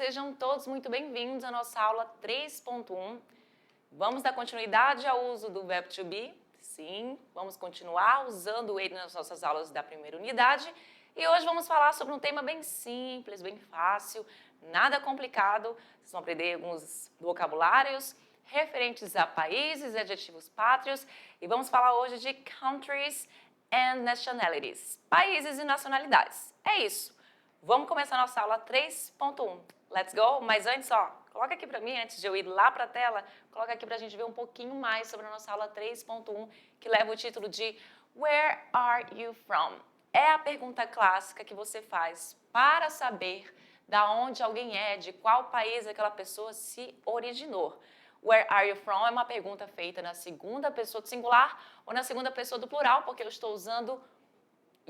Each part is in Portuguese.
sejam todos muito bem-vindos à nossa aula 3.1. Vamos dar continuidade ao uso do verbo to be? Sim, vamos continuar usando ele nas nossas aulas da primeira unidade. E hoje vamos falar sobre um tema bem simples, bem fácil, nada complicado. Vocês vão aprender alguns vocabulários referentes a países e adjetivos pátrios. E vamos falar hoje de countries and nationalities, países e nacionalidades. É isso. Vamos começar a nossa aula 3.1. Let's go? Mas antes, coloca aqui para mim, antes de eu ir lá para a tela, coloca aqui para a gente ver um pouquinho mais sobre a nossa aula 3.1, que leva o título de Where are you from? É a pergunta clássica que você faz para saber da onde alguém é, de qual país aquela pessoa se originou. Where are you from é uma pergunta feita na segunda pessoa do singular ou na segunda pessoa do plural, porque eu estou usando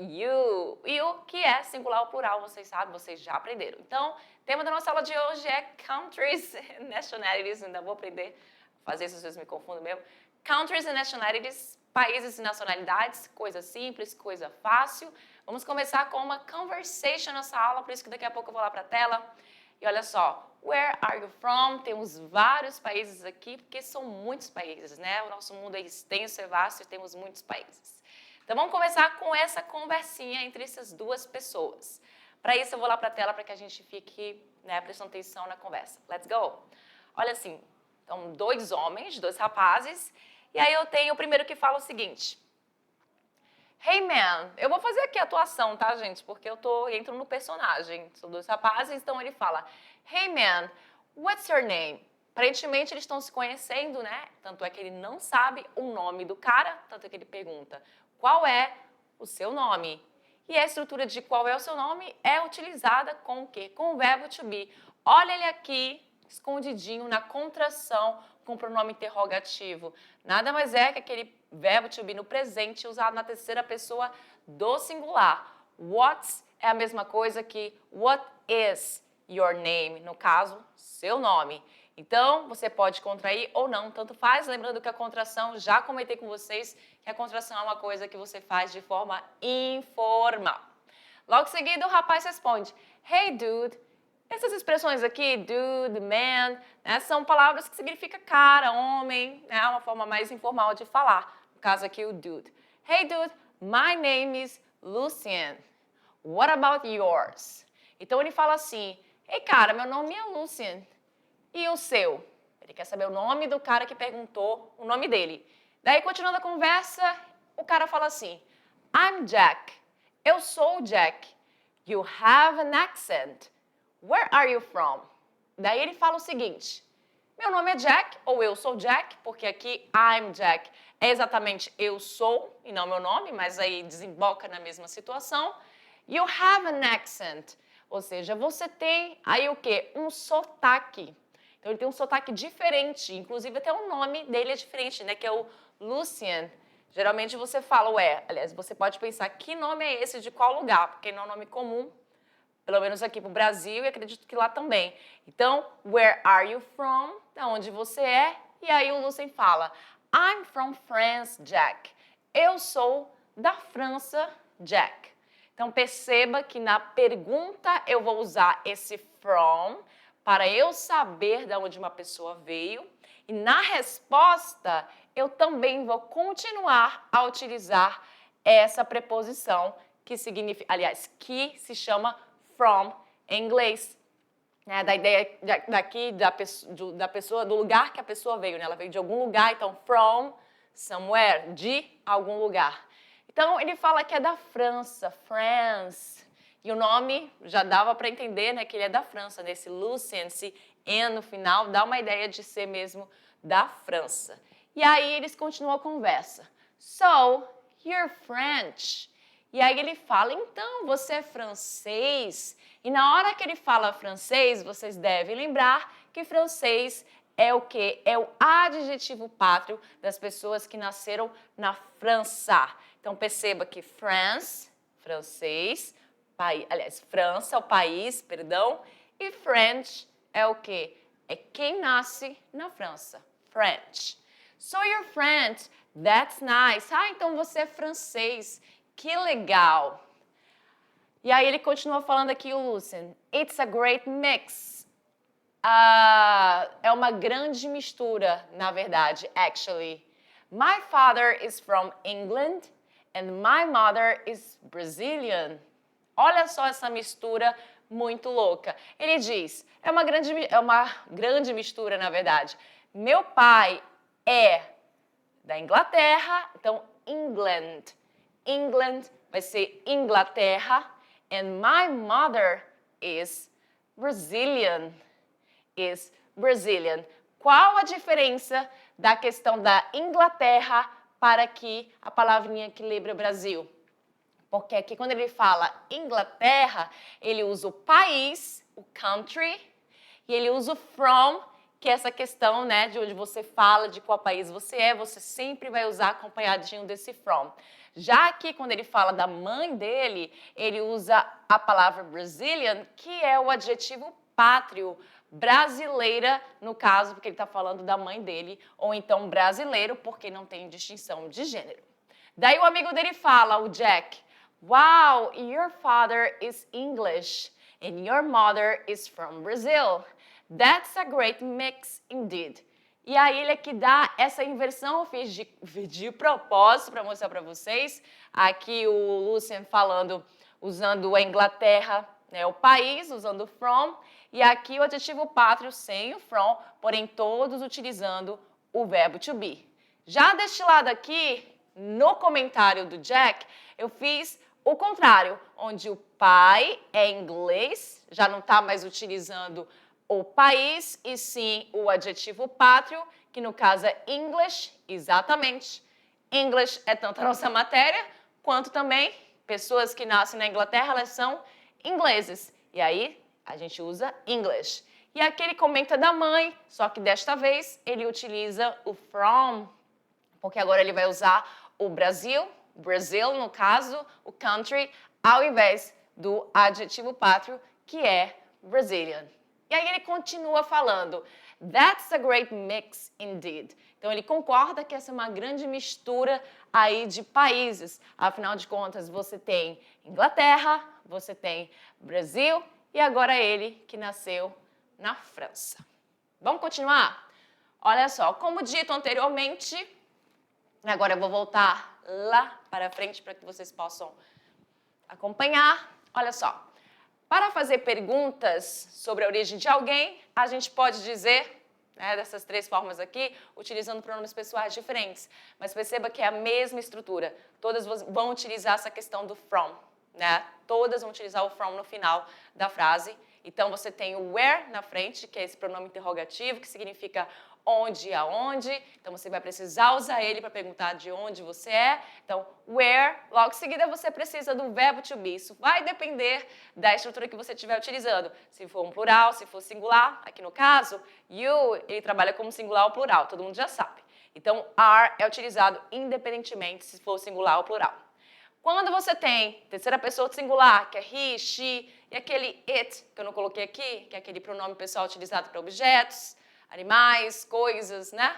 you, que é singular ou plural, vocês sabem, vocês já aprenderam. Então, o tema da nossa aula de hoje é countries and nationalities, ainda vou aprender a fazer isso, às vezes me confundo mesmo. Countries and nationalities, países e nacionalidades, coisa simples, coisa fácil. Vamos começar com uma conversation nessa aula, por isso que daqui a pouco eu vou lá para a tela. E olha só, where are you from? Temos vários países aqui, porque são muitos países, né? O nosso mundo é extenso, é vasto e temos muitos países. Então, vamos começar com essa conversinha entre essas duas pessoas. Para isso, eu vou lá para a tela para que a gente fique prestando atenção na conversa. Let's go! Olha assim, então, dois homens, dois rapazes, e aí eu tenho o primeiro que fala o seguinte. Hey, man, eu vou fazer aqui a atuação, tá, gente? Porque eu entro no personagem. São dois rapazes, então ele fala, Hey, man, what's your name? Aparentemente, eles estão se conhecendo, né? Tanto é que ele não sabe o nome do cara, tanto é que ele pergunta, qual é o seu nome? E a estrutura de qual é o seu nome é utilizada com o quê? Com o verbo to be. Olha ele aqui, escondidinho, na contração, com o pronome interrogativo. Nada mais é que aquele verbo to be no presente usado na terceira pessoa do singular. What é a mesma coisa que what is your name? No caso, seu nome. Então, você pode contrair ou não, tanto faz. Lembrando que a contração, já comentei com vocês, que a contração é uma coisa que você faz de forma informal. Logo em seguida, o rapaz responde, Hey, dude. Essas expressões aqui, dude, man, né, são palavras que significam cara, homem, né, uma forma mais informal de falar. No caso aqui, o dude. Hey, dude, my name is Lucien. What about yours? Então, ele fala assim, Hey, cara, meu nome é Lucien. E o seu? Ele quer saber o nome do cara que perguntou o nome dele. Daí, continuando a conversa, o cara fala assim, I'm Jack. Eu sou o Jack. You have an accent. Where are you from? Daí ele fala o seguinte, meu nome é Jack, ou eu sou Jack, porque aqui I'm Jack é exatamente eu sou, e não meu nome, mas aí desemboca na mesma situação. You have an accent, ou seja, você tem aí o quê? Um sotaque. Então, ele tem um sotaque diferente, inclusive até o nome dele é diferente, né? Que é o Lucien. Geralmente você fala, aliás, você pode pensar, que nome é esse, de qual lugar? Porque não é um nome comum, pelo menos aqui para o Brasil, e acredito que lá também. Então, where are you from? Da onde você é? E aí o Lucien fala, I'm from France, Jack. Eu sou da França, Jack. Então, perceba que na pergunta eu vou usar esse from, para eu saber de onde uma pessoa veio. E na resposta, eu também vou continuar a utilizar essa preposição que significa, aliás, que se chama from em inglês. Né? Da ideia daqui da pessoa, do lugar que a pessoa veio. Né? Ela veio de algum lugar, então from somewhere, de algum lugar. Então, ele fala que é da França, France. E o nome já dava para entender, né, que ele é da França, né? Esse Lucien, esse N no final, dá uma ideia de ser mesmo da França. E aí eles continuam a conversa. So, you're French. E aí ele fala, então, você é francês. E na hora que ele fala francês, vocês devem lembrar que francês é o quê? É o adjetivo pátrio das pessoas que nasceram na França. Então, perceba que France, francês, aliás, França, o país, perdão, e French é o quê? É quem nasce na França, French. So you're French, that's nice. Ah, então você é francês, que legal. E aí ele continua falando aqui o Lucien. It's a great mix. É uma grande mistura, na verdade, actually. My father is from England and my mother is Brazilian. Olha só essa mistura muito louca. Ele diz, é uma grande mistura, na verdade. Meu pai é da Inglaterra, então England. England vai ser Inglaterra. And my mother is Brazilian. Is Brazilian. Qual a diferença da questão da Inglaterra para aqui a palavrinha que lembra Brasil? Porque aqui quando ele fala Inglaterra, ele usa o país, o country, e ele usa o from, que é essa questão, né, de onde você fala, de qual país você sempre vai usar acompanhadinho desse from. Já aqui, quando ele fala da mãe dele, ele usa a palavra Brazilian, que é o adjetivo pátrio, brasileira, no caso, porque ele está falando da mãe dele, ou então brasileiro, porque não tem distinção de gênero. Daí o amigo dele fala, o Jack, wow, your father is English and your mother is from Brazil. That's a great mix indeed. E aí ele aqui dá essa inversão, eu fiz de propósito para mostrar para vocês. Aqui o Lucian falando, usando a Inglaterra, né, o país, usando from. E aqui o adjetivo pátrio sem o from, porém todos utilizando o verbo to be. Já deste lado aqui, no comentário do Jack, eu fiz o contrário, onde o pai é inglês, já não está mais utilizando o país, e sim o adjetivo pátrio, que no caso é English, exatamente. English é tanto a nossa matéria, quanto também pessoas que nascem na Inglaterra, elas são ingleses. E aí a gente usa English. E aqui ele comenta da mãe, só que desta vez ele utiliza o from, porque agora ele vai usar o Brasil, no caso, o country, ao invés do adjetivo pátrio, que é Brazilian. E aí ele continua falando, that's a great mix indeed. Então ele concorda que essa é uma grande mistura aí de países. Afinal de contas, você tem Inglaterra, você tem Brasil e agora ele que nasceu na França. Vamos continuar? Olha só, como dito anteriormente, agora eu vou voltar lá para frente para que vocês possam acompanhar. Olha só. Para fazer perguntas sobre a origem de alguém, a gente pode dizer, né, dessas três formas aqui, utilizando pronomes pessoais diferentes. Mas perceba que é a mesma estrutura. Todas vão utilizar essa questão do from, né? Todas vão utilizar o from no final da frase. Então, você tem o where na frente, que é esse pronome interrogativo, que significa onde e aonde. Então, você vai precisar usar ele para perguntar de onde você é. Então, where, logo em seguida você precisa do verbo to be. Isso vai depender da estrutura que você estiver utilizando. Se for um plural, se for singular. Aqui no caso, you, ele trabalha como singular ou plural, todo mundo já sabe. Então, are é utilizado independentemente se for singular ou plural. Quando você tem terceira pessoa de singular, que é he, she, e aquele it, que eu não coloquei aqui, que é aquele pronome pessoal utilizado para objetos, animais, coisas, né?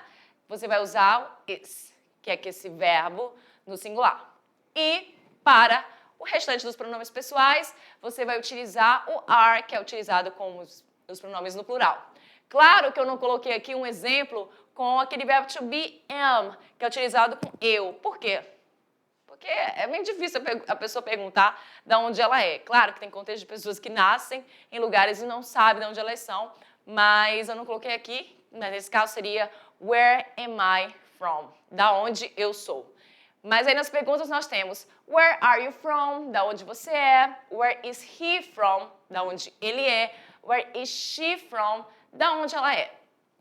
Você vai usar o is, que é esse verbo no singular. E para o restante dos pronomes pessoais, você vai utilizar o are, que é utilizado com os pronomes no plural. Claro que eu não coloquei aqui um exemplo com aquele verbo to be am, que é utilizado com eu. Por quê? Porque é bem difícil a pessoa perguntar de onde ela é. Claro que tem contexto de pessoas que nascem em lugares e não sabem de onde elas são, mas eu não coloquei aqui, mas nesse caso seria where am I from? Da onde eu sou. Mas aí nas perguntas nós temos where are you from? Da onde você é. Where is he from? Da onde ele é. Where is she from? Da onde ela é.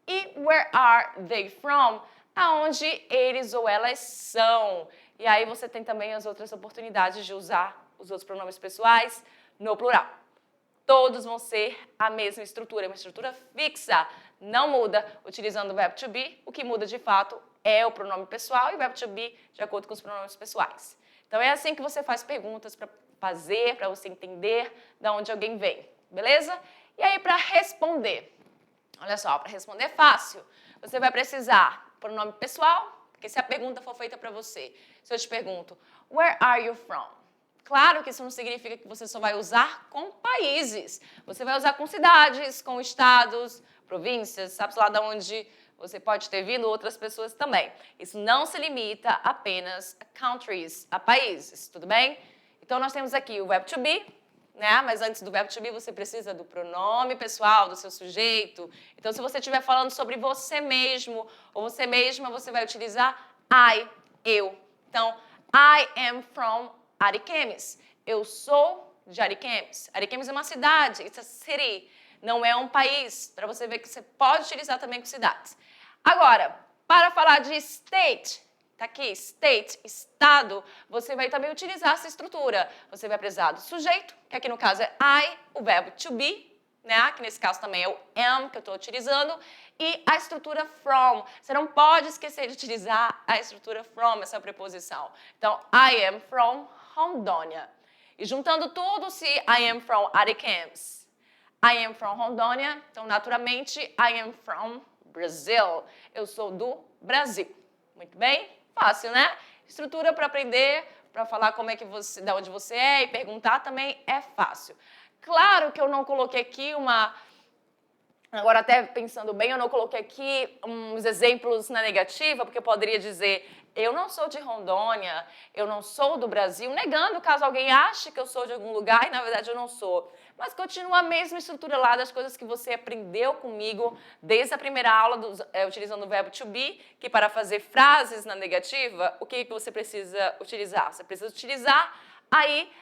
E where are they from? Aonde eles ou elas são. E aí você tem também as outras oportunidades de usar os outros pronomes pessoais no plural. Todos vão ser a mesma estrutura, uma estrutura fixa, não muda utilizando o verbo to be. O que muda de fato é o pronome pessoal e o verbo to be de acordo com os pronomes pessoais. Então é assim que você faz perguntas para você entender de onde alguém vem, beleza? E aí para responder, olha só, para responder fácil, você vai precisar pronome pessoal, porque se a pergunta for feita para você, se eu te pergunto, where are you from? Claro que isso não significa que você só vai usar com países. Você vai usar com cidades, com estados, províncias, sabe lá de onde você pode ter vindo outras pessoas também. Isso não se limita apenas a countries, a países, tudo bem? Então, nós temos aqui o verbo to be, né? Mas antes do verbo to be, você precisa do pronome pessoal, do seu sujeito. Então, se você estiver falando sobre você mesmo ou você mesma, você vai utilizar I, eu. Então, I am from Ariquemes. Eu sou de Ariquemes. Ariquemes é uma cidade, it's a city. Não é um país, para você ver que você pode utilizar também com cidades. Agora, para falar de state, tá aqui, state, estado, você vai também utilizar essa estrutura. Você vai precisar do sujeito, que aqui no caso é I, o verbo to be, né? Que nesse caso também é o am que eu estou utilizando, e a estrutura from. Você não pode esquecer de utilizar a estrutura from, essa preposição. Então, I am from Rondônia. E juntando tudo, se I am from Ariquemes, I am from Rondônia, então naturalmente I am from Brazil. Eu sou do Brasil. Muito bem? Fácil, né? Estrutura para aprender, para falar como é que você, de onde você é e perguntar também é fácil. Claro que eu não coloquei aqui agora até pensando bem, eu não coloquei aqui uns exemplos na negativa, porque eu poderia dizer, eu não sou de Rondônia, eu não sou do Brasil, negando caso alguém ache que eu sou de algum lugar e na verdade eu não sou. Mas continua a mesma estrutura lá das coisas que você aprendeu comigo desde a primeira aula, utilizando o verbo to be, que para fazer frases na negativa, o que você precisa utilizar? Você precisa utilizar aí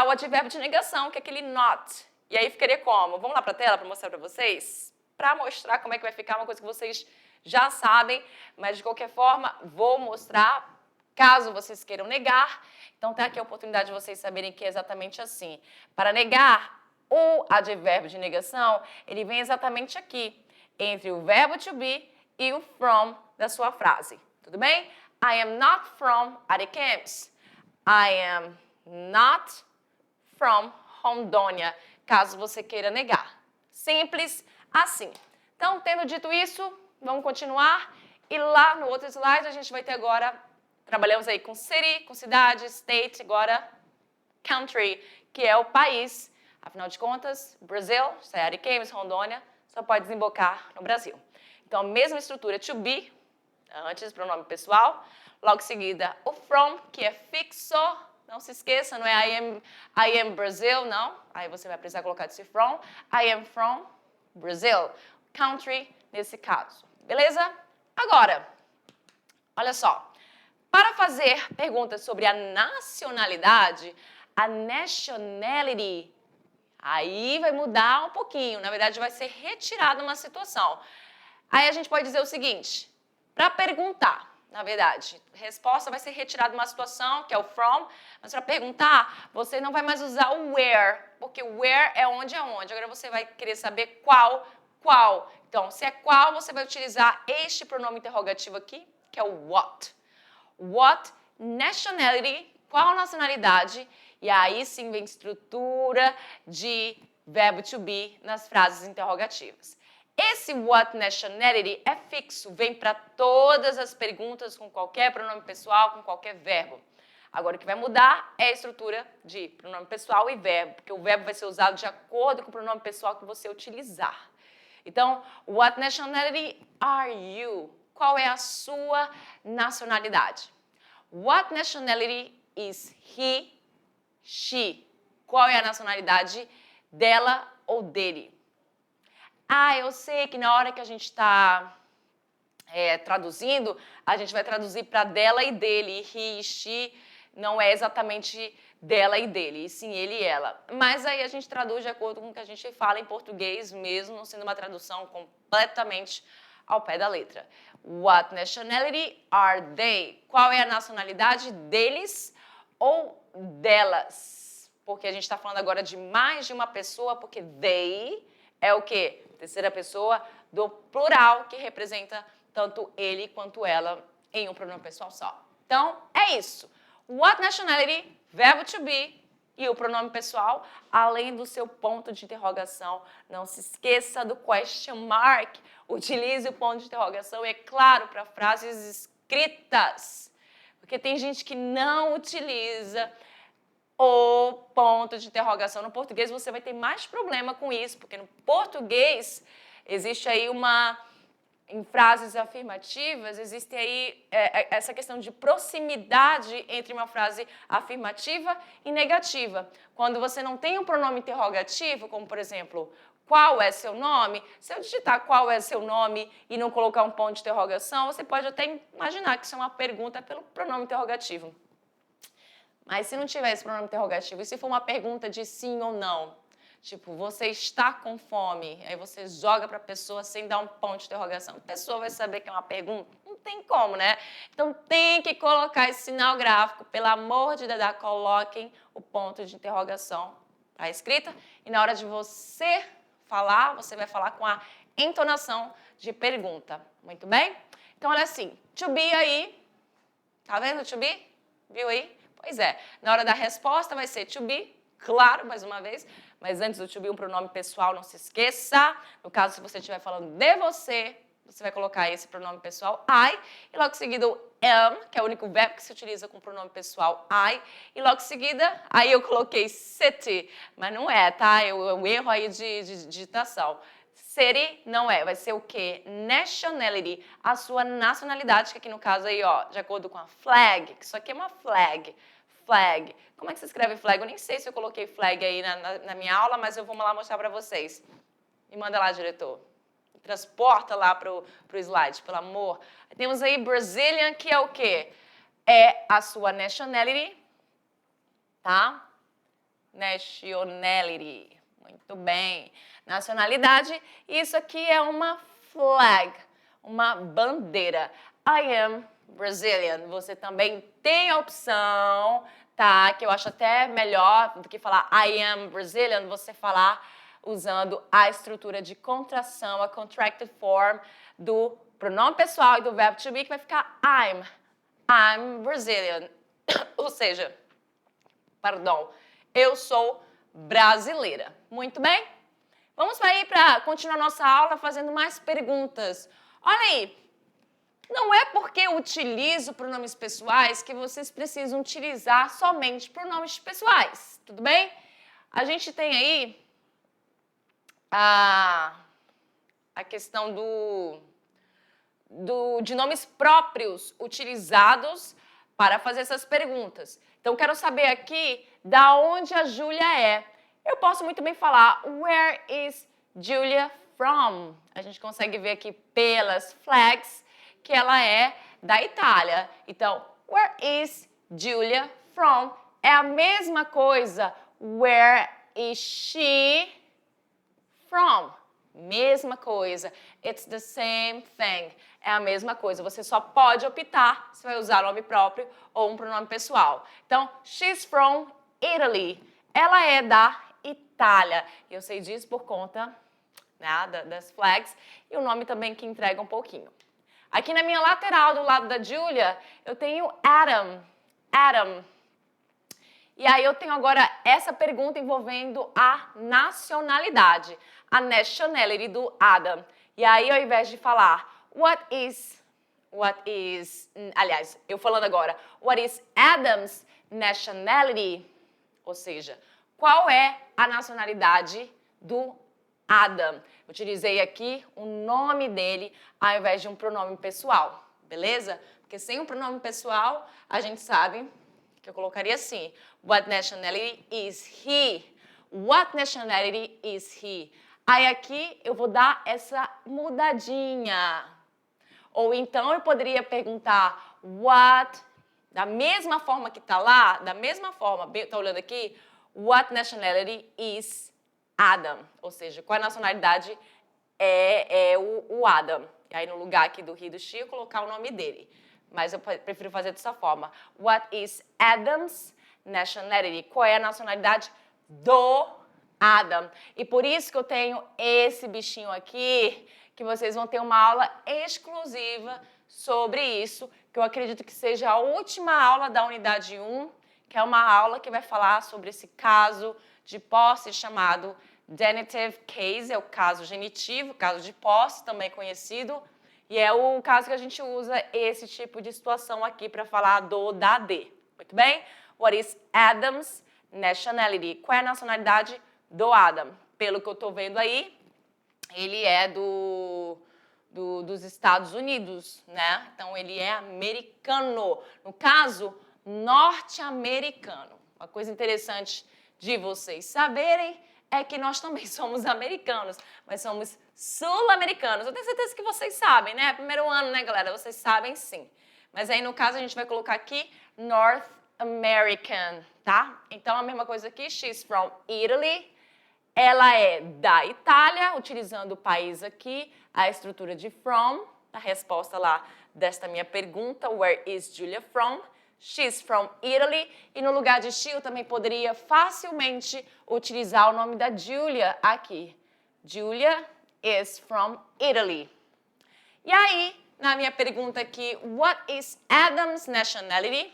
o advérbio de negação, que é aquele not. E aí ficaria como? Vamos lá para a tela para mostrar para vocês? Para mostrar como é que vai ficar, uma coisa que vocês já sabem, mas de qualquer forma vou mostrar, caso vocês queiram negar. Então tá aqui a oportunidade de vocês saberem que é exatamente assim. Para negar, o advérbio de negação, ele vem exatamente aqui, entre o verbo to be e o from da sua frase. Tudo bem? I am not from Ariquemes. I am not from Rondônia, caso você queira negar. Simples assim. Então, tendo dito isso, vamos continuar. E lá no outro slide, a gente vai ter agora, trabalhamos aí com city, com cidade, state, agora country, que é o país. Afinal de contas, Brasil, se é Ariquemes, Rondônia, só pode desembocar no Brasil. Então, mesma estrutura to be, antes, pronome pessoal. Logo em seguida, o from, que é fixo. Não se esqueça, não é I am Brazil, não. Aí você vai precisar colocar esse from. I am from Brazil. Country, nesse caso. Beleza? Agora, olha só. Para fazer perguntas sobre a nacionalidade, a nationality, aí vai mudar um pouquinho. Na verdade, vai ser retirada uma situação. Aí a gente pode dizer o seguinte, para perguntar, na verdade, a resposta vai ser retirada de uma situação, que é o from, mas para perguntar, você não vai mais usar o where, porque where é onde é onde. Agora você vai querer saber qual. Então, se é qual, você vai utilizar este pronome interrogativo aqui, que é o what. What nationality, qual nacionalidade, e aí sim vem estrutura de verbo to be nas frases interrogativas. Esse what nationality é fixo, vem para todas as perguntas com qualquer pronome pessoal, com qualquer verbo. Agora, o que vai mudar é a estrutura de pronome pessoal e verbo, porque o verbo vai ser usado de acordo com o pronome pessoal que você utilizar. Então, what nationality are you? Qual é a sua nacionalidade? What nationality is he, she? Qual é a nacionalidade dela ou dele? Eu sei que na hora que a gente está traduzindo, a gente vai traduzir para dela e dele. He e she não é exatamente dela e dele, e sim ele e ela. Mas aí a gente traduz de acordo com o que a gente fala em português mesmo, não sendo uma tradução completamente ao pé da letra. What nationality are they? Qual é a nacionalidade deles ou delas? Porque a gente está falando agora de mais de uma pessoa, porque they é o quê? Terceira pessoa do plural, que representa tanto ele quanto ela em um pronome pessoal só. Então, é isso. What nationality, verbo to be e o pronome pessoal, além do seu ponto de interrogação. Não se esqueça do question mark. Utilize o ponto de interrogação, é claro, para frases escritas. Porque tem gente que não utiliza o ponto de interrogação. No português você vai ter mais problema com isso, porque no português existe aí em frases afirmativas, existe aí essa questão de proximidade entre uma frase afirmativa e negativa. Quando você não tem um pronome interrogativo, como por exemplo, qual é seu nome? Se eu digitar qual é seu nome e não colocar um ponto de interrogação, você pode até imaginar que isso é uma pergunta pelo pronome interrogativo. Mas se não tiver esse pronome interrogativo, e se for uma pergunta de sim ou não, tipo, você está com fome, aí você joga para a pessoa sem dar um ponto de interrogação, a pessoa vai saber que é uma pergunta? Não tem como, né? Então tem que colocar esse sinal gráfico, pelo amor de Deus, coloquem o ponto de interrogação para a escrita, e na hora de você falar, você vai falar com a entonação de pergunta. Muito bem? Então, olha assim, to be aí, tá vendo to be? Viu aí? Pois é, na hora da resposta vai ser to be, claro, mais uma vez, mas antes do to be um pronome pessoal, não se esqueça. No caso, se você estiver falando de você, você vai colocar esse pronome pessoal, I, e logo em seguida o am, que é o único verbo que se utiliza com o pronome pessoal, I, e logo em seguida, aí eu coloquei city, mas não é, tá? É um erro aí de digitação. City não é, vai ser o quê? Nationality, a sua nacionalidade, que aqui no caso aí, ó, de acordo com a flag, que isso aqui é uma flag. Flag. Como é que se escreve flag? Eu nem sei se eu coloquei flag aí na minha aula, mas eu vou lá mostrar para vocês. Me manda lá, diretor. Me transporta lá pro slide, pelo amor. Temos aí Brazilian, que é o quê? É a sua nationality, tá? Nationality. Muito bem. Nacionalidade. Isso aqui é uma flag, uma bandeira. I am Brazilian. Você também tem a opção, tá? Que eu acho até melhor do que falar I am Brazilian, você falar usando a estrutura de contração, a contracted form do pronome pessoal e do verbo to be, que vai ficar I'm Brazilian. Ou seja, perdão, eu sou brasileira. Muito bem? Vamos aí para continuar nossa aula fazendo mais perguntas. Olha aí, não é porque eu utilizo pronomes pessoais que vocês precisam utilizar somente pronomes pessoais, tudo bem? A gente tem aí a questão de nomes próprios utilizados para fazer essas perguntas. Então, quero saber aqui da onde a Júlia é. Eu posso muito bem falar, where is Julia from? A gente consegue ver aqui pelas flags que ela é da Itália. Então, where is Julia from? É a mesma coisa, where is she from? Mesma coisa. It's the same thing. É a mesma coisa. Você só pode optar se vai usar nome próprio ou um pronome pessoal. Então, she's from Italy. Ela é da Itália. E eu sei disso por conta, né, das flags e o nome também que entrega um pouquinho. Aqui na minha lateral, do lado da Julia, eu tenho Adam. Adam. E aí eu tenho agora essa pergunta envolvendo a nacionalidade, a nationality do Adam. E aí, ao invés de falar aliás, eu falando agora, what is Adam's nationality? Ou seja, qual é a nacionalidade do Adam? Utilizei aqui o nome dele ao invés de um pronome pessoal, beleza? Porque sem um pronome pessoal, a gente sabe que eu colocaria assim, what nationality is he? What nationality is he? Aí aqui eu vou dar essa mudadinha. Ou então eu poderia perguntar da mesma forma que está lá, da mesma forma, está olhando aqui, what nationality is Adam? Ou seja, qual a nacionalidade é o Adam? E aí no lugar aqui do he e do she, eu colocar o nome dele. Mas eu prefiro fazer dessa forma. What is Adam's nationality? Qual é a nacionalidade do Adam? E por isso que eu tenho esse bichinho aqui, que vocês vão ter uma aula exclusiva sobre isso, que eu acredito que seja a última aula da unidade 1, que é uma aula que vai falar sobre esse caso de posse chamado genitive case, é o caso genitivo, caso de posse, também conhecido, e é o caso que a gente usa esse tipo de situação aqui para falar da D. Muito bem? What is Adam's nationality. Qual é a nacionalidade do Adam? Pelo que eu estou vendo aí, ele é dos Estados Unidos, né? Então, ele é americano. No caso, norte-americano. Uma coisa interessante de vocês saberem é que nós também somos americanos, mas somos sul-americanos. Eu tenho certeza que vocês sabem, né? Primeiro ano, né, galera? Vocês sabem sim. Mas aí, no caso, a gente vai colocar aqui North American, tá? Então, a mesma coisa aqui, she's from Italy. Ela é da Itália, utilizando o país aqui, a estrutura de from, a resposta lá desta minha pergunta, where is Julia from? She's from Italy. E no lugar de she, eu também poderia facilmente utilizar o nome da Julia aqui. Julia is from Italy. E aí, na minha pergunta aqui, what is Adam's nationality?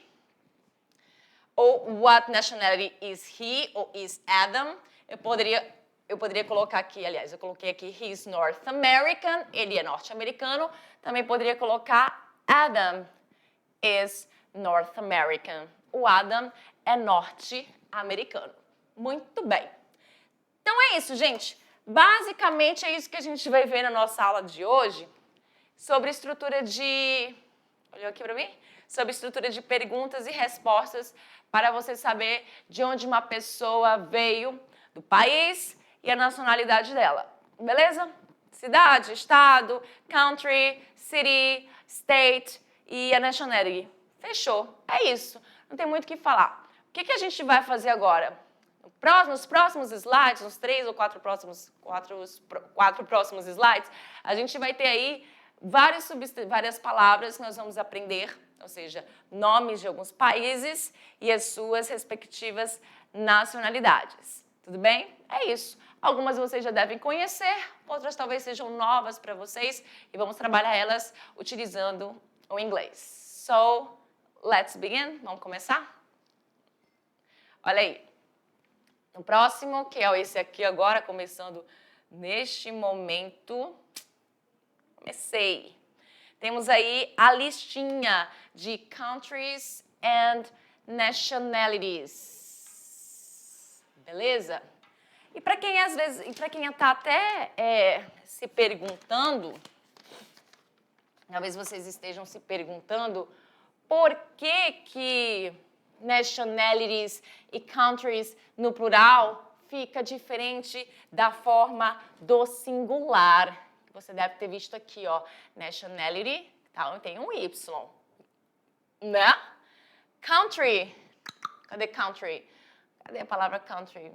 Ou what nationality is he ou is Adam? Eu poderia colocar aqui, aliás, eu coloquei aqui he's North American, ele é norte-americano. Também poderia colocar Adam is North American. O Adam é norte-americano. Muito bem. Então é isso, gente. Basicamente é isso que a gente vai ver na nossa aula de hoje sobre estrutura de... Olhou aqui para mim? Sobre estrutura de perguntas e respostas para você saber de onde uma pessoa veio, do país e a nacionalidade dela. Beleza? Cidade, estado, country, city, state e a nationality. Fechou. É isso. Não tem muito o que falar. O que a gente vai fazer agora? Nos próximos slides, nos 3 ou 4 próximos slides, a gente vai ter aí várias palavras que nós vamos aprender, ou seja, nomes de alguns países e as suas respectivas nacionalidades. Tudo bem? É isso. Algumas vocês já devem conhecer, outras talvez sejam novas para vocês e vamos trabalhar elas utilizando o inglês. So, let's begin. Vamos começar? Olha aí. No próximo, que é esse aqui agora, começando neste momento. Comecei. Temos aí a listinha de countries and nationalities. Beleza? E para quem às vezes, para quem está até se perguntando, talvez vocês estejam se perguntando por que nationalities e countries no plural fica diferente da forma do singular. Você deve ter visto aqui, ó, nationality, tá? Tem um Y, né? Country, cadê country? Cadê a palavra country?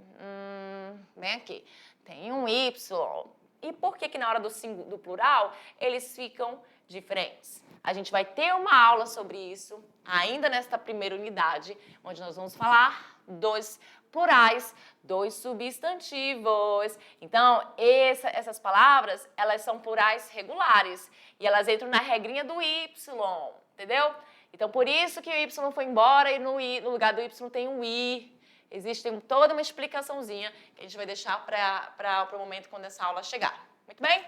Vem aqui. Tem um Y. E por que na hora do plural eles ficam diferentes? A gente vai ter uma aula sobre isso ainda nesta primeira unidade, onde nós vamos falar dos plurais, dos substantivos. Então, essas palavras, elas são plurais regulares e elas entram na regrinha do Y, entendeu? Então, por isso que o Y foi embora e no lugar do Y tem um I. Existe toda uma explicaçãozinha que a gente vai deixar para o momento quando essa aula chegar. Muito bem?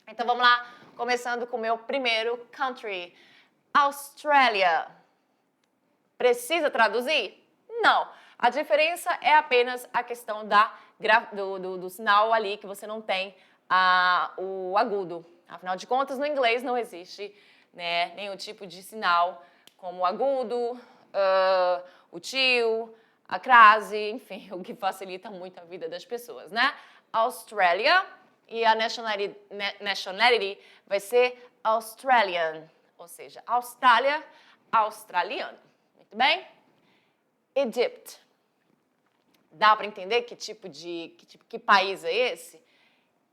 Então, vamos lá, começando com o meu primeiro country. Austrália. Precisa traduzir? Não. A diferença é apenas a questão do sinal ali, que você não tem o agudo. Afinal de contas, no inglês não existe, né, nenhum tipo de sinal como o agudo, o tio, a crase, enfim, o que facilita muito a vida das pessoas, né? Austrália e a nationality vai ser Australian, ou seja, Austrália, australiano. Muito bem? Egypt. Dá para entender que país é esse?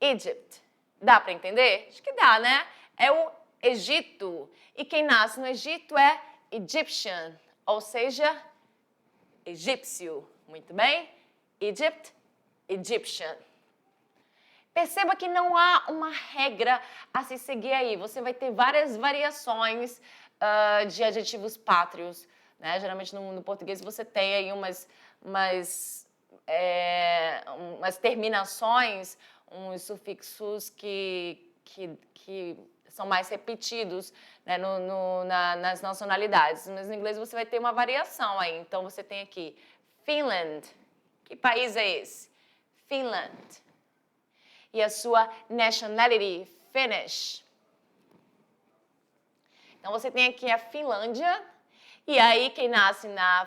Egypt. Dá para entender? Acho que dá, né? É o Egito. E quem nasce no Egito é Egyptian, ou seja, egípcio. Muito bem? Egypt, Egyptian. Perceba que não há uma regra a se seguir aí. Você vai ter várias variações de adjetivos pátrios, né? Geralmente no português você tem aí umas terminações, uns sufixos que são mais repetidos, né, nas nacionalidades. Mas no inglês você vai ter uma variação aí. Então você tem aqui Finland. Que país é esse? Finland. E a sua nationality, Finnish. Então, você tem aqui a Finlândia. E aí, quem nasce na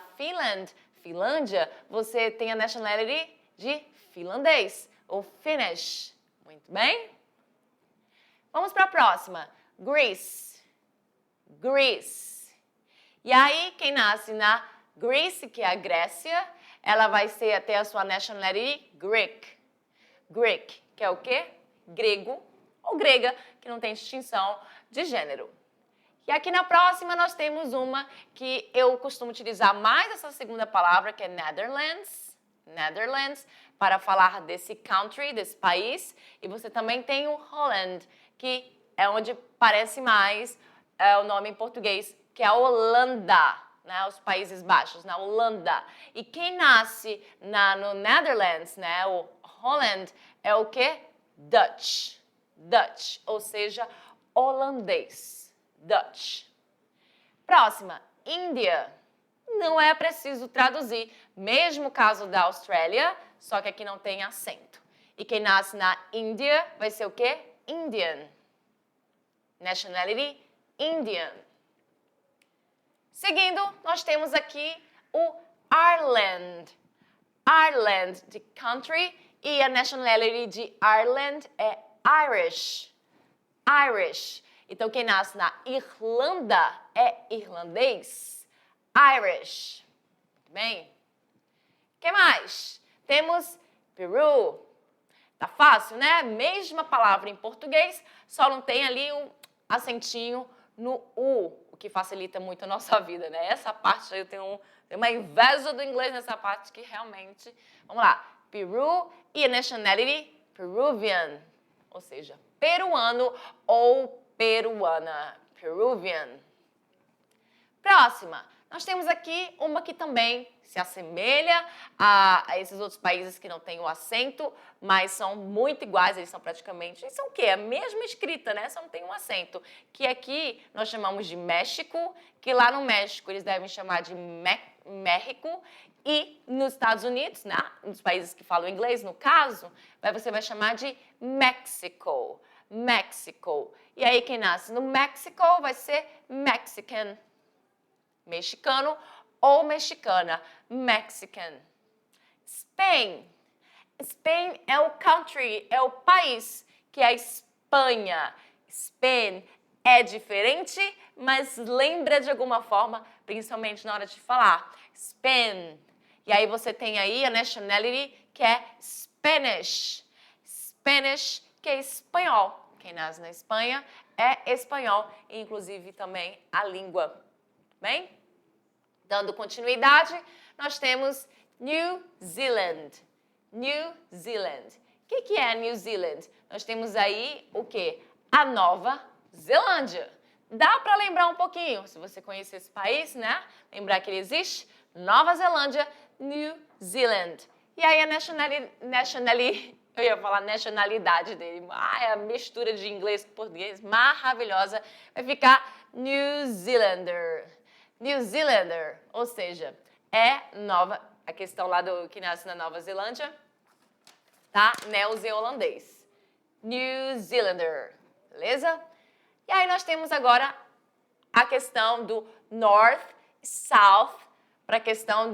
Finlândia, você tem a nationality de finlandês, ou Finnish. Muito bem? Vamos para a próxima. Greece. Greece. E aí, quem nasce na Greece, que é a Grécia, ela vai ser até a sua nationality Greek. Greek, que é o quê? Grego ou grega, que não tem distinção de gênero. E aqui na próxima nós temos uma que eu costumo utilizar mais essa segunda palavra, que é Netherlands. Netherlands, para falar desse country, desse país. E você também tem o Holland, que é onde parece mais o nome em português, que é a Holanda, né? Os Países Baixos, na Holanda. E quem nasce no Netherlands, né? O Holland, é o quê? Dutch. Dutch, ou seja, holandês. Dutch. Próxima, Índia. Não é preciso traduzir, mesmo caso da Austrália, só que aqui não tem acento. E quem nasce na Índia vai ser o quê? Indian. Nationality, Indian. Seguindo, nós temos aqui o Ireland. Ireland de country e a nationality de Ireland é Irish. Irish. Então, quem nasce na Irlanda é irlandês. Irish. Bem. O que mais? Temos Peru. Tá fácil, né? Mesma palavra em português, só não tem ali um acentinho no U, o que facilita muito a nossa vida, né? Essa parte aí eu tenho uma inveja do inglês nessa parte que realmente... Vamos lá. Peru e a nationality Peruvian, ou seja, peruano ou peruana. Peruvian. Próxima. Nós temos aqui uma que também se assemelha a esses outros países que não têm o acento, mas são muito iguais, eles são praticamente... Eles são o quê? A mesma escrita, né? Só não tem um acento. Que aqui nós chamamos de México, que lá no México eles devem chamar de México, e nos Estados Unidos, né? Nos países que falam inglês, no caso, você vai chamar de Mexico. Mexico. E aí quem nasce no México vai ser Mexican. Mexicano ou mexicana, Mexican. Spain. Spain é o country, é o país, que é a Espanha. Spain é diferente, mas lembra de alguma forma, principalmente na hora de falar. Spain. E aí você tem aí a nationality, que é Spanish. Spanish, que é espanhol. Quem nasce na Espanha é espanhol, e inclusive também a língua. Bem? Dando continuidade, nós temos New Zealand. New Zealand. O que é New Zealand? Nós temos aí o quê? A Nova Zelândia. Dá para lembrar um pouquinho, se você conhecer esse país, né? Lembrar que ele existe? Nova Zelândia, New Zealand. E aí a eu ia falar nacionalidade dele. É a mistura de inglês com português maravilhosa. Vai ficar New Zealander. New Zealander, ou seja, é nova, a questão lá do que nasce na Nova Zelândia, tá? Neozelandês. New Zealander, beleza? E aí nós temos agora a questão do North, South, para a questão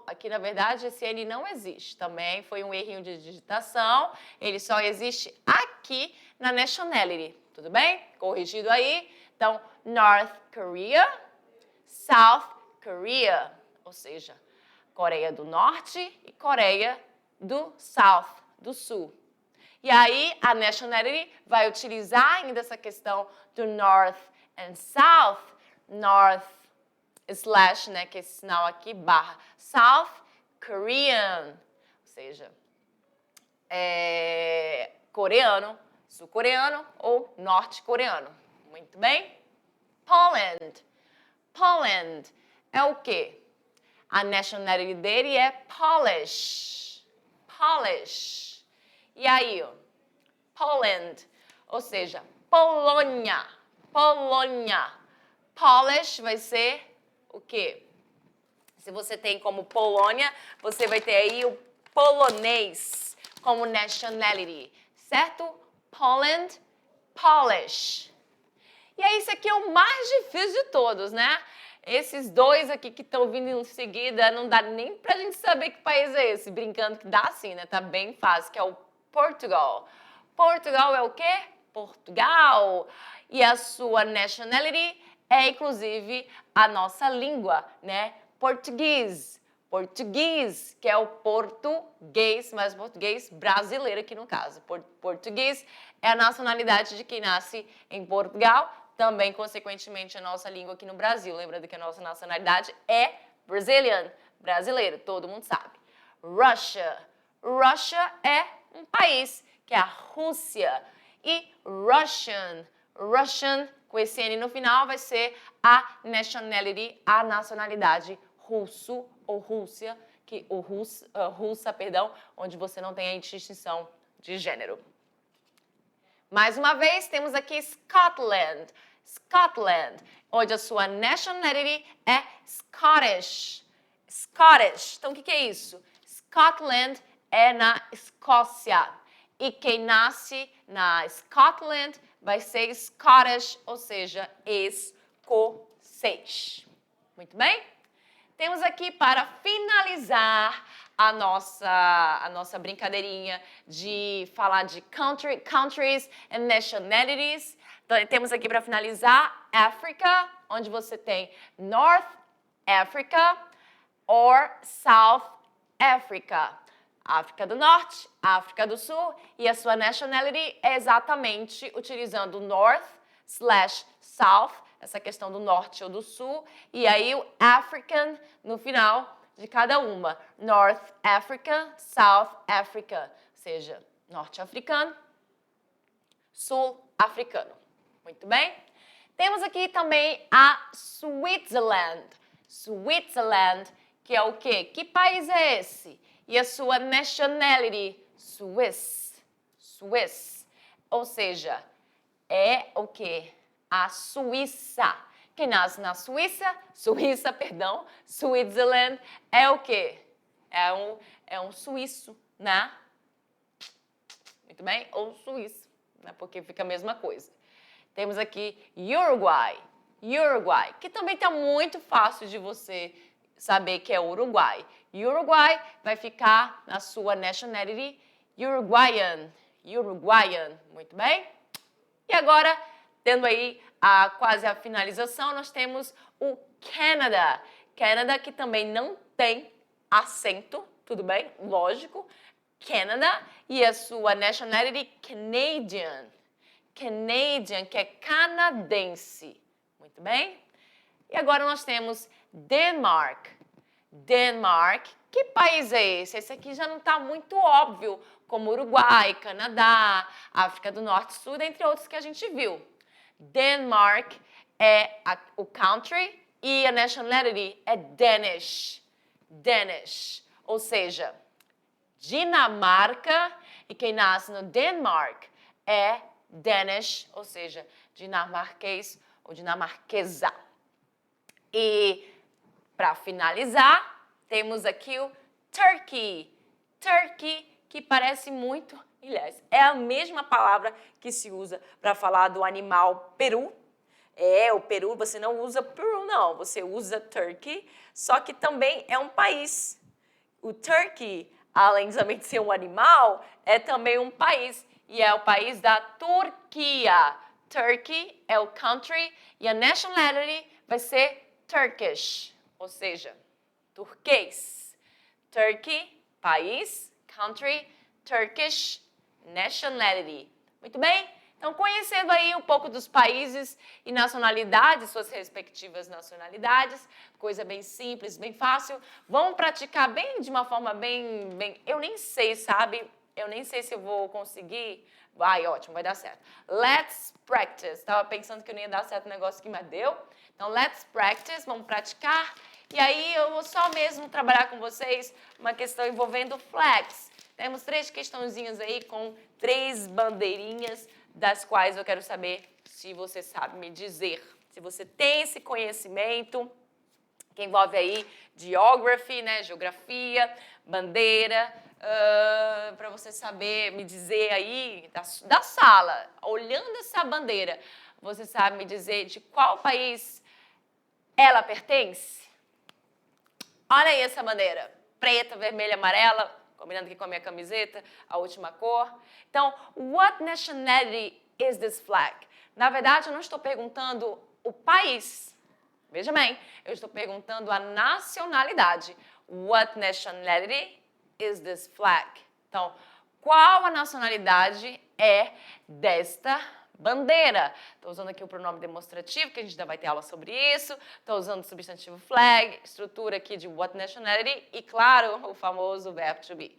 aqui na verdade esse N não existe, também foi um errinho de digitação, ele só existe aqui na nationality, tudo bem? Corrigido aí. Então, North Korea, South Korea, ou seja, Coreia do Norte e Coreia do South, do Sul. E aí, a nationality vai utilizar ainda essa questão do North and South, North / né, que é esse sinal aqui, barra, South Korean, ou seja, coreano, sul-coreano ou norte-coreano. Muito bem? Poland. Poland é o quê? A nationality dele é Polish. Polish. E aí, ó, Poland, ou seja, Polônia. Polônia. Polish vai ser o quê? Se você tem como Polônia, você vai ter aí o polonês como nationality, certo? Poland, Polish. E aí, esse aqui é o mais difícil de todos, né? Esses dois aqui que estão vindo em seguida, não dá nem pra gente saber que país é esse. Brincando que dá sim, né? Tá bem fácil, que é o Portugal. Portugal é o quê? Portugal. E a sua nationality é, inclusive, a nossa língua, né? Português. Português, que é o português, mas português brasileiro aqui no caso. Português é a nacionalidade de quem nasce em Portugal, também, consequentemente, a nossa língua aqui no Brasil. Lembrando que a nossa nacionalidade é Brazilian, brasileiro, todo mundo sabe. Russia. Russia é um país, que é a Rússia. E Russian, com esse N no final, vai ser a nationality, a nacionalidade russo ou Rússia, russa, perdão, onde você não tem a distinção de gênero. Mais uma vez, temos aqui Scotland. Scotland, onde a sua nationality é Scottish. Scottish. Então, o que é isso? Scotland é na Escócia. E quem nasce na Scotland vai ser Scottish, ou seja, escocês. Muito bem? Temos aqui, para finalizar a nossa brincadeirinha de falar de countries and nationalities. Então, temos aqui para finalizar África, onde você tem North Africa or South Africa. África do Norte, África do Sul, e a sua nationality é exatamente utilizando North/South, essa questão do norte ou do sul, e aí o African no final de cada uma. North Africa, South Africa, ou seja, norte-africano, sul-africano. Muito bem? Temos aqui também a Switzerland. Switzerland, que é o quê? Que país é esse? E a sua nationality? Swiss. Ou seja, é o quê? A Suíça. Quem nasce na Suíça, Switzerland, é o quê? É um suíço, né? Muito bem? Ou suíço, né? Porque fica a mesma coisa. Temos aqui Uruguai, que também está muito fácil de você saber que é Uruguai. Uruguai vai ficar na sua nationality Uruguayan, muito bem? E agora, tendo aí quase a finalização, nós temos o Canadá. Canadá que também não tem acento, tudo bem? Lógico. Canadá e a sua nationality Canadian, que é canadense. Muito bem? E agora nós temos Denmark. Que país é esse? Esse aqui já não está muito óbvio, como Uruguai, Canadá, África do Norte e Sul, entre outros que a gente viu. Denmark é o country e a nationality é Danish. Ou seja, Dinamarca, e quem nasce no Denmark é Danish, ou seja, dinamarquês ou dinamarquesa. E para finalizar, temos aqui o Turkey. Que parece muito, aliás, é a mesma palavra que se usa para falar do animal peru. O peru, você não usa peru, não, você usa Turkey, só que também é um país. O Turkey, além de ser um animal, é também um país, e é o país da Turquia. Turkey é o country e a nationality vai ser Turkish, ou seja, turquês. Turkey, país, country, Turkish, nationality. Muito bem? Então, conhecendo aí um pouco dos países e nacionalidades, suas respectivas nacionalidades, coisa bem simples, bem fácil. Vamos praticar de uma forma bem... Eu nem sei, sabe? Eu nem sei se eu vou conseguir. Ótimo, vai dar certo. Let's practice. Estava pensando que eu não ia dar certo o negócio aqui, mas deu. Então, let's practice, vamos praticar. E aí, eu vou só mesmo trabalhar com vocês uma questão envolvendo flags. Temos 3 questãozinhas aí com 3 bandeirinhas, das quais eu quero saber se você sabe me dizer. Se você tem esse conhecimento, que envolve aí geography, né, geografia, bandeira, para você saber me dizer aí da sala, olhando essa bandeira, você sabe me dizer de qual país ela pertence? Olha aí essa bandeira, preta, vermelha, amarela, combinando aqui com a minha camiseta, a última cor. Então, what nationality is this flag? Na verdade, eu não estou perguntando o país. Veja bem, eu estou perguntando a nacionalidade. What nationality is this flag? Então, qual a nacionalidade é desta bandeira? Estou usando aqui o pronome demonstrativo, que a gente ainda vai ter aula sobre isso. Estou usando o substantivo flag, estrutura aqui de what nationality e, claro, o famoso verbo to be.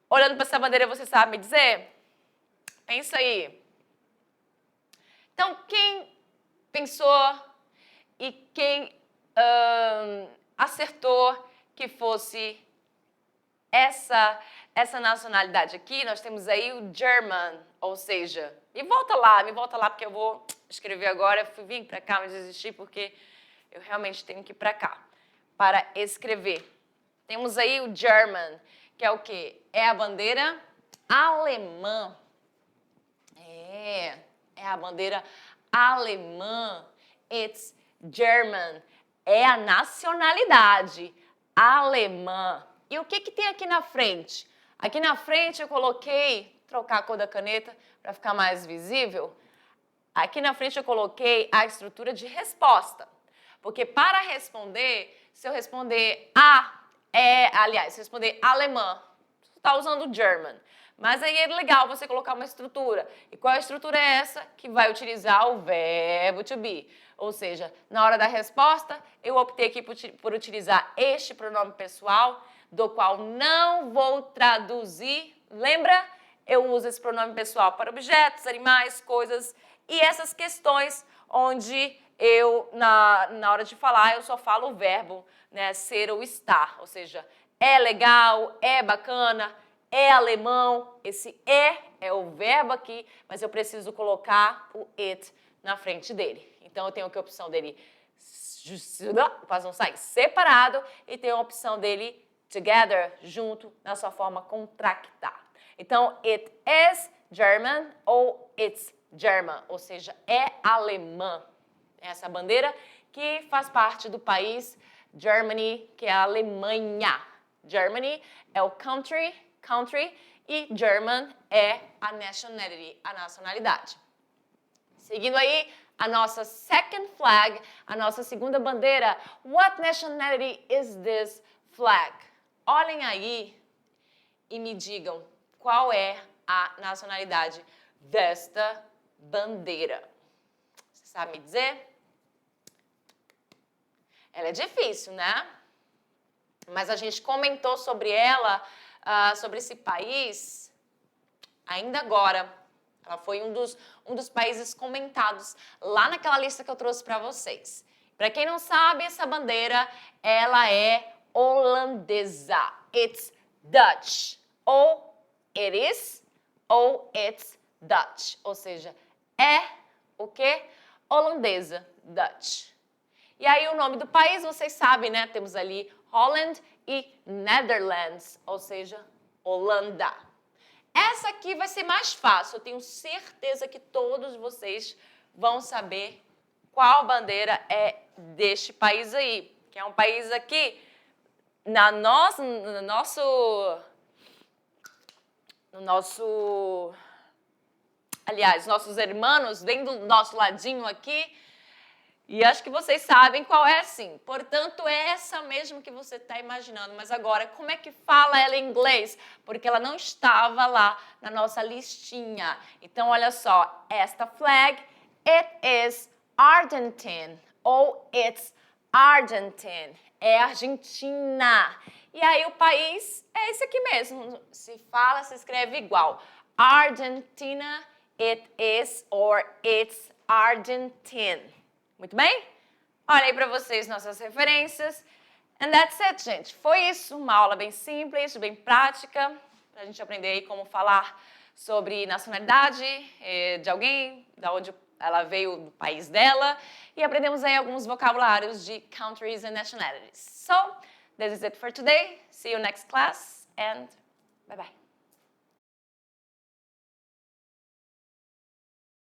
Olhando para essa bandeira, você sabe me dizer? Pensa aí. Então, quem pensou e quem acertou que fosse essa nacionalidade aqui? Nós temos aí o German, ou seja, me volta lá, porque eu vou escrever agora. Eu vim para cá, mas desisti porque eu realmente tenho que ir para cá para escrever. Temos aí o German, que é o quê? É a bandeira alemã. É a bandeira alemã. It's German. É a nacionalidade alemã. E o que tem aqui na frente? Aqui na frente eu coloquei, trocar a cor da caneta para ficar mais visível. Aqui na frente eu coloquei a estrutura de resposta. Porque para responder, se eu responder se eu responder alemã, você está usando German. Mas aí é legal você colocar uma estrutura. E qual estrutura é essa? Que vai utilizar o verbo to be. Ou seja, na hora da resposta, eu optei aqui por utilizar este pronome pessoal, do qual não vou traduzir. Lembra? Eu uso esse pronome pessoal para objetos, animais, coisas e essas questões onde eu, na hora de falar, eu só falo o verbo, né, ser ou estar. Ou seja, é legal, é bacana, é alemão. Esse é o verbo aqui, mas eu preciso colocar o it na frente dele. Então, eu tenho aqui a opção dele para não sair separado e tenho a opção dele together, junto, na sua forma contractar. Então, it is German ou it's German, ou seja, é alemã. Essa bandeira que faz parte do país Germany, que é a Alemanha. Germany é o country, e German é a nationality, a nacionalidade. Seguindo aí, a nossa second flag, a nossa segunda bandeira. What nationality is this flag? Olhem aí e me digam qual é a nacionalidade desta bandeira. Você sabe me dizer? Ela é difícil, né? Mas a gente comentou sobre ela, sobre esse país, ainda agora. Ela foi um dos países comentados lá naquela lista que eu trouxe para vocês. Para quem não sabe, essa bandeira, ela é holandesa. It's Dutch. Ou it is, ou it's Dutch. Ou seja, é o quê? Holandesa, Dutch. E aí o nome do país, vocês sabem, né? Temos ali Holland e Netherlands, ou seja, Holanda. Essa aqui vai ser mais fácil, eu tenho certeza que todos vocês vão saber qual bandeira é deste país aí. Que é um país aqui, aliás, nossos irmãos vêm do nosso ladinho aqui. E acho que vocês sabem qual é, sim. Portanto, é essa mesmo que você está imaginando. Mas agora, como é que fala ela em inglês? Porque ela não estava lá na nossa listinha. Então, olha só. Esta flag, it is Argentine. Ou it's Argentine. É Argentina. E aí, o país é esse aqui mesmo. Se fala, se escreve igual. Argentina, it is, or it's Argentine. Muito bem? Olha aí para vocês nossas referências. And that's it, gente. Foi isso, uma aula bem simples, bem prática, para a gente aprender aí como falar sobre nacionalidade de alguém, da onde ela veio do país dela e aprendemos aí alguns vocabulários de countries and nationalities. So, this is it for today. See you next class and bye bye.